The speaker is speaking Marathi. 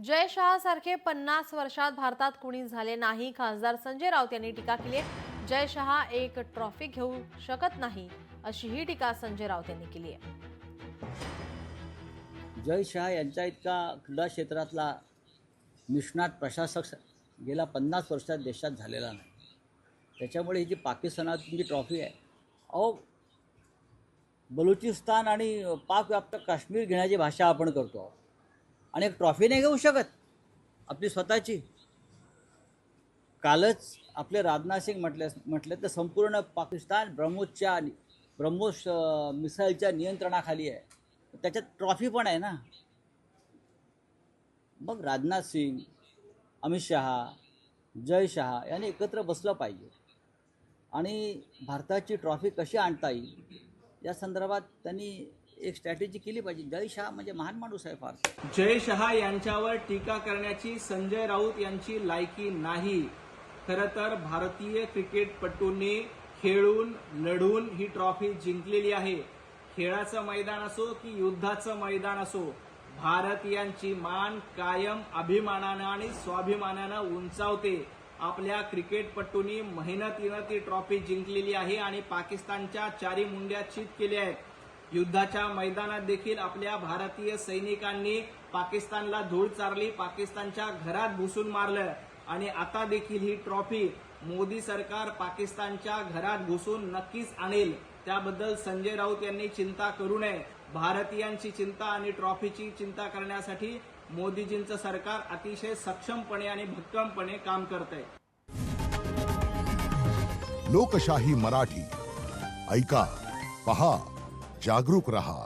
जय शहा सारखे 50 वर्षात भारतात कुणी झाले नाही. खासदार संजय राऊत यांनी टीका केली आहे. जय शहा एक ट्रॉफी घेऊ शकत नाही अशी ही टीका संजय राऊत यांनी केली आहे. जय शहा यांच्या इतका क्रीडा क्षेत्रातला निष्णात प्रशासक गेल्या 50 वर्षात देशात झालेला नाही. त्याच्यामुळे ही जी पाकिस्तानातली जी ट्रॉफी आहे, अहो बलुचिस्तान आणि पाकव्याप्त काश्मीर घेण्याची भाषा आपण करतो आहोत आणि एक ट्रॉफी नाही घेऊ शकत आपली स्वतःची. कालच आपले राजनाथ सिंग म्हटले तर संपूर्ण पाकिस्तान ब्रह्मोस मिसाईलच्या नियंत्रणाखाली आहे. त्याच्यात ट्रॉफी पण आहे ना. मग राजनाथ सिंग, अमित शहा, जय शहा यांनी एकत्र बसलं पाहिजे आणि भारताची ट्रॉफी कशी आणता येईल या संदर्भात त्यांनी एक स्ट्रॅटेजी केली पाहिजे. जय शहा म्हणजे महान माणूस आहे फार. जय शहा यांच्यावर टीका करण्याची संजय राऊत यांची लायकी नाही. खरं तर भारतीय क्रिकेटपटूंनी खेळून लढून ही ट्रॉफी जिंकलेली आहे. खेळाचं मैदान असो की युद्धाचं मैदान असो, भारतीयांची मान कायम अभिमानानं आणि स्वाभिमानानं उंचावते. आपल्या क्रिकेटपटूंनी मेहनतीनं ती ट्रॉफी जिंकलेली आहे आणि पाकिस्तानच्या चारी मुंड्या चित केल्या आहेत. युद्धाच्या मैदानात देखील आपल्या भारतीय सैनिकांनी पाकिस्तानला धूळ चारली, पाकिस्तानच्या घरात घुसून मारलं आणि आता देखील ही ट्रॉफी मोदी सरकार पाकिस्तानच्या घरात घुसून नक्कीच आणेल. त्याबद्दल संजय राऊत यांनी चिंता करू नये. भारतीयांची चिंता आणि ट्रॉफीची चिंता करण्यासाठी मोदीजींचं सरकार अतिशय सक्षमपणे आणि भक्कमपणे काम करतंय. लोकशाही मराठी ऐका, पहा, जागरूक रहा.